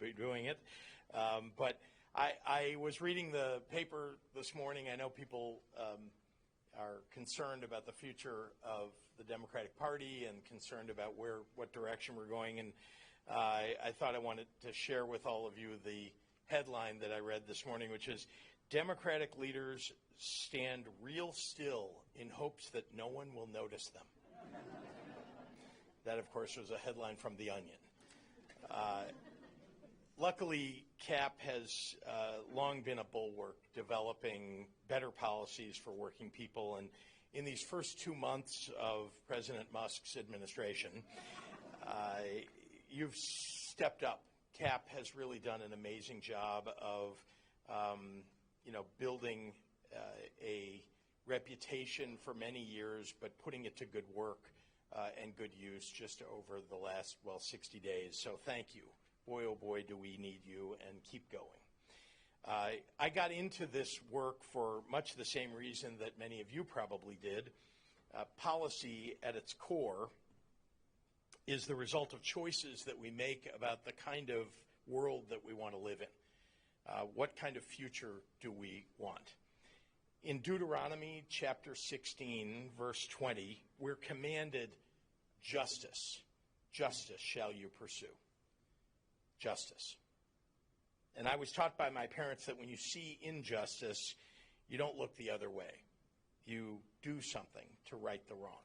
be doing it. But I was reading the paper this morning. I know people are concerned about the future of the Democratic Party and concerned about what direction we're going. And I thought I wanted to share with all of you the headline that I read this morning, which is, Democratic leaders stand real still in hopes that no one will notice them. That, of course, was a headline from The Onion. Luckily, CAP has long been a bulwark, developing better policies for working people. And in these first 2 months of President Musk's administration, you've stepped up. CAP has really done an amazing job of building a reputation for many years, but putting it to good work and good use just over the last, 60 days. So thank you. Boy, oh boy, do we need you, and keep going. I got into this work for much the same reason that many of you probably did. Policy at its core is the result of choices that we make about the kind of world that we want to live in. What kind of future do we want? In Deuteronomy chapter 16, verse 20, we're commanded justice. Justice shall you pursue. Justice. And I was taught by my parents that when you see injustice, you don't look the other way. You do something to right the wrong.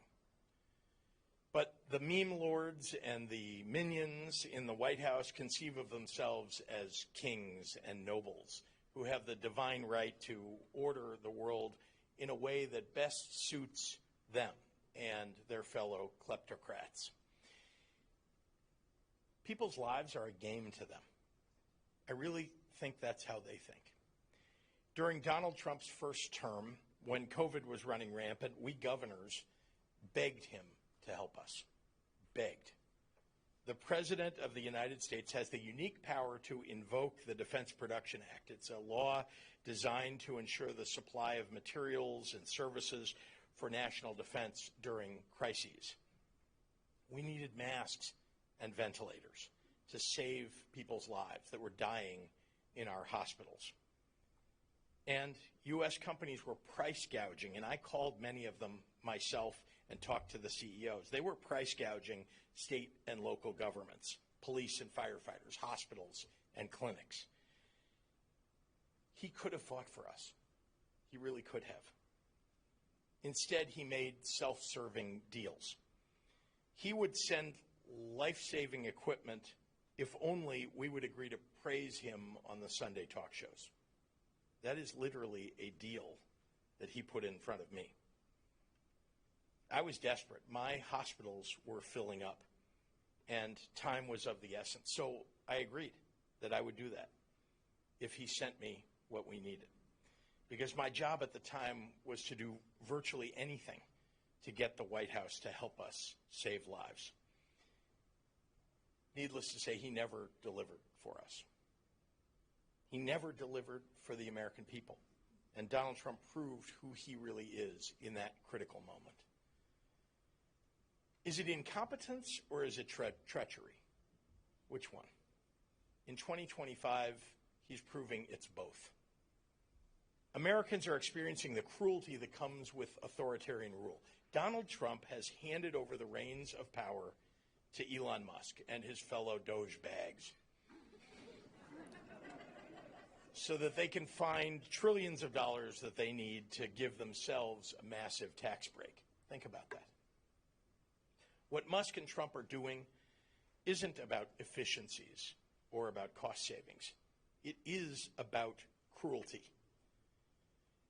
But the meme lords and the minions in the White House conceive of themselves as kings and nobles who have the divine right to order the world in a way that best suits them and their fellow kleptocrats. People's lives are a game to them. I really think that's how they think. During Donald Trump's first term, when COVID was running rampant, we governors begged him to help us. Begged. The President of the United States has the unique power to invoke the Defense Production Act. It's a law designed to ensure the supply of materials and services for national defense during crises. We needed masks and ventilators to save people's lives that were dying in our hospitals. And U.S. companies were price gouging, and I called many of them myself and talked to the CEOs. They were price gouging state and local governments, police and firefighters, hospitals and clinics. He could have fought for us. He really could have. Instead, he made self-serving deals. He would send life-saving equipment if only we would agree to praise him on the Sunday talk shows. That is literally a deal that he put in front of me. I was desperate. My hospitals were filling up, and time was of the essence. So I agreed that I would do that if he sent me what we needed. Because my job at the time was to do virtually anything to get the White House to help us save lives. Needless to say, he never delivered for us. He never delivered for the American people. And Donald Trump proved who he really is in that critical moment. Is it incompetence or is it treachery? Which one? In 2025, he's proving it's both. Americans are experiencing the cruelty that comes with authoritarian rule. Donald Trump has handed over the reins of power to Elon Musk and his fellow DOGEbags so that they can find trillions of dollars that they need to give themselves a massive tax break. Think about that. What Musk and Trump are doing isn't about efficiencies or about cost savings. It is about cruelty.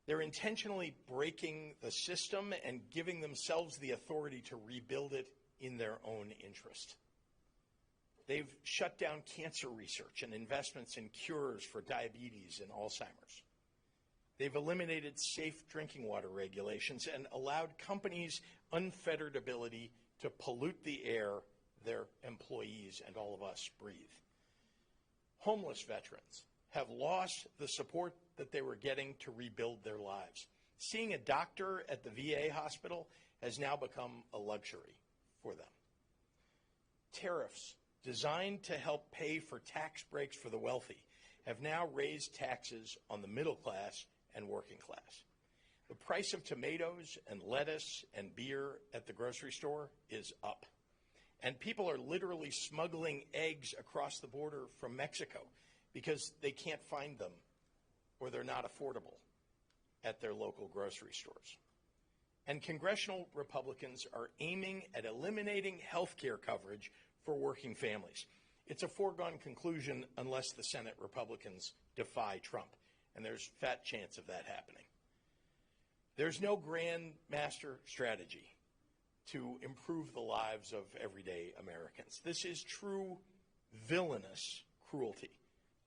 They're intentionally breaking the system and giving themselves the authority to rebuild it in their own interest. They've shut down cancer research and investments in cures for diabetes and Alzheimer's. They've eliminated safe drinking water regulations and allowed companies unfettered ability to pollute the air their employees and all of us breathe. Homeless veterans have lost the support that they were getting to rebuild their lives. Seeing a doctor at the VA hospital has now become a luxury for them. Tariffs designed to help pay for tax breaks for the wealthy, have now raised taxes on the middle class and working class. The price of tomatoes and lettuce and beer at the grocery store is up. And people are literally smuggling eggs across the border from Mexico because they can't find them or they're not affordable at their local grocery stores. And congressional Republicans are aiming at eliminating health care coverage for working families. It's a foregone conclusion unless the Senate Republicans defy Trump, and there's fat chance of that happening. There's no grand master strategy to improve the lives of everyday Americans. This is true villainous cruelty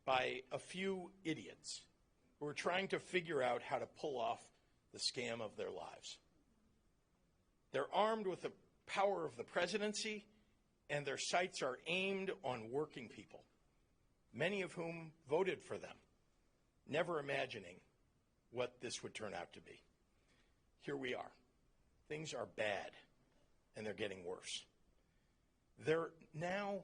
by a few idiots who are trying to figure out how to pull off the scam of their lives. They're armed with the power of the presidency, and their sights are aimed on working people, many of whom voted for them, never imagining what this would turn out to be. Here we are. Things are bad, and they're getting worse. They're now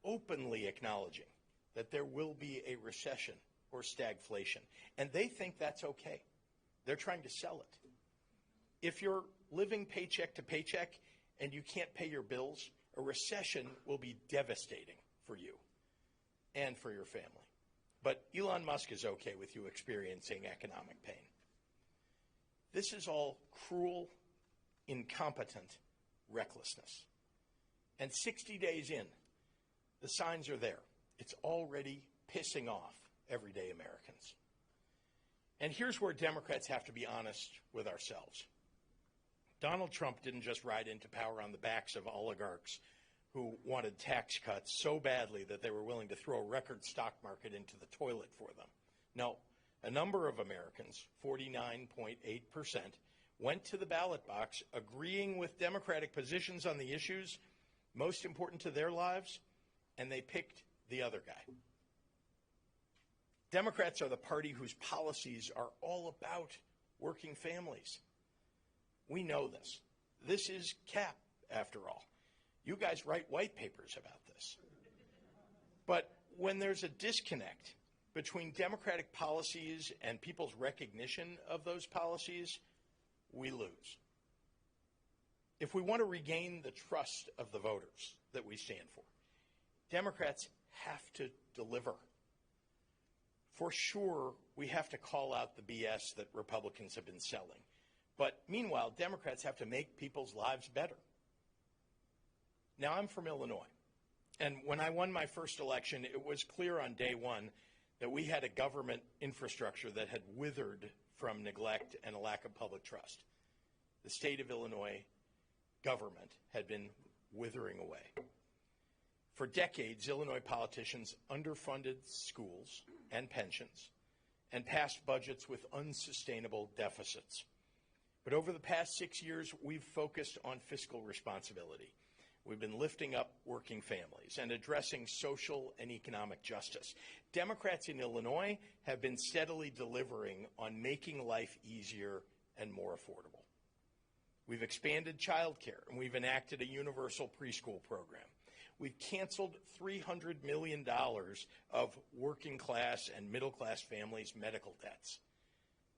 openly acknowledging that there will be a recession or stagflation, and they think that's okay. They're trying to sell it. If you're living paycheck to paycheck and you can't pay your bills, a recession will be devastating for you and for your family. But Elon Musk is okay with you experiencing economic pain. This is all cruel, incompetent recklessness. And 60 days in, the signs are there. It's already pissing off everyday Americans. And here's where Democrats have to be honest with ourselves. Donald Trump didn't just ride into power on the backs of oligarchs who wanted tax cuts so badly that they were willing to throw a record stock market into the toilet for them. No, a number of Americans, 49.8%, went to the ballot box agreeing with Democratic positions on the issues most important to their lives, and they picked the other guy. Democrats are the party whose policies are all about working families. We know this. This is CAP, after all. You guys write white papers about this. But when there's a disconnect between Democratic policies and people's recognition of those policies, we lose. If we want to regain the trust of the voters that we stand for, Democrats have to deliver. For sure, we have to call out the BS that Republicans have been selling. But meanwhile, Democrats have to make people's lives better. Now, I'm from Illinois, and when I won my first election, it was clear on day one that we had a government infrastructure that had withered from neglect and a lack of public trust. The state of Illinois government had been withering away. For decades, Illinois politicians underfunded schools and pensions and passed budgets with unsustainable deficits. But over the past 6 years, we've focused on fiscal responsibility. We've been lifting up working families and addressing social and economic justice. Democrats in Illinois have been steadily delivering on making life easier and more affordable. We've expanded child care, and we've enacted a universal preschool program. We've canceled $300 million of working class and middle class families' medical debts.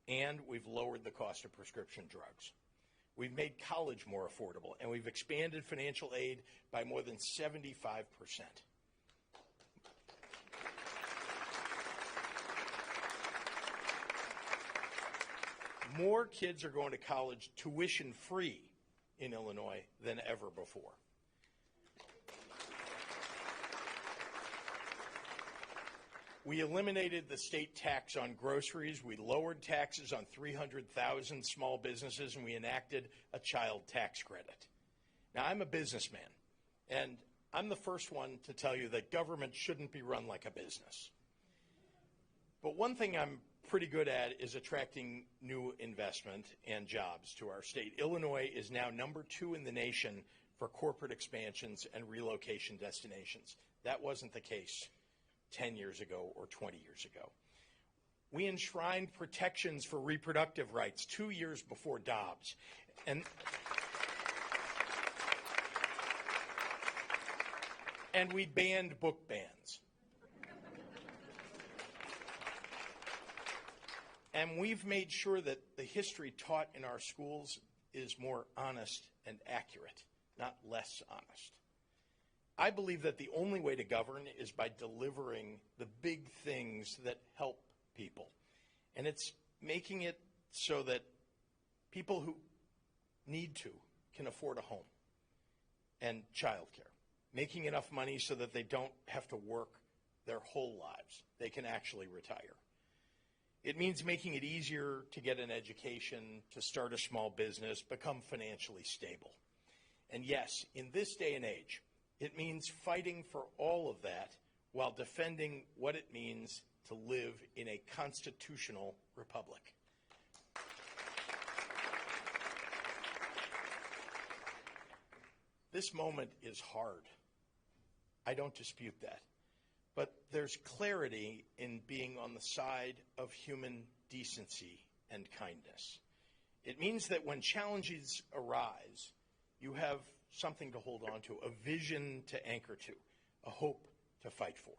And we've lowered the cost of prescription drugs. We've made college more affordable, and we've expanded financial aid by more than 75%. More kids are going to college tuition-free in Illinois than ever before. We eliminated the state tax on groceries. We lowered taxes on 300,000 small businesses, and we enacted a child tax credit. Now, I'm a businessman, and I'm the first one to tell you that government shouldn't be run like a business. But one thing I'm pretty good at is attracting new investment and jobs to our state. Illinois is now #2 in the nation for corporate expansions and relocation destinations. That wasn't the case 10 years ago or 20 years ago. We enshrined protections for reproductive rights 2 years before Dobbs. And we banned book bans. And we've made sure that the history taught in our schools is more honest and accurate, not less honest. I believe that the only way to govern is by delivering the big things that help people. And it's making it so that people who need to can afford a home and childcare. Making enough money so that they don't have to work their whole lives. They can actually retire. It means making it easier to get an education, to start a small business, become financially stable. And yes, in this day and age, it means fighting for all of that while defending what it means to live in a constitutional republic. This moment is hard. I don't dispute that. But there's clarity in being on the side of human decency and kindness. It means that when challenges arise, you have something to hold on to, a vision to anchor to, a hope to fight for.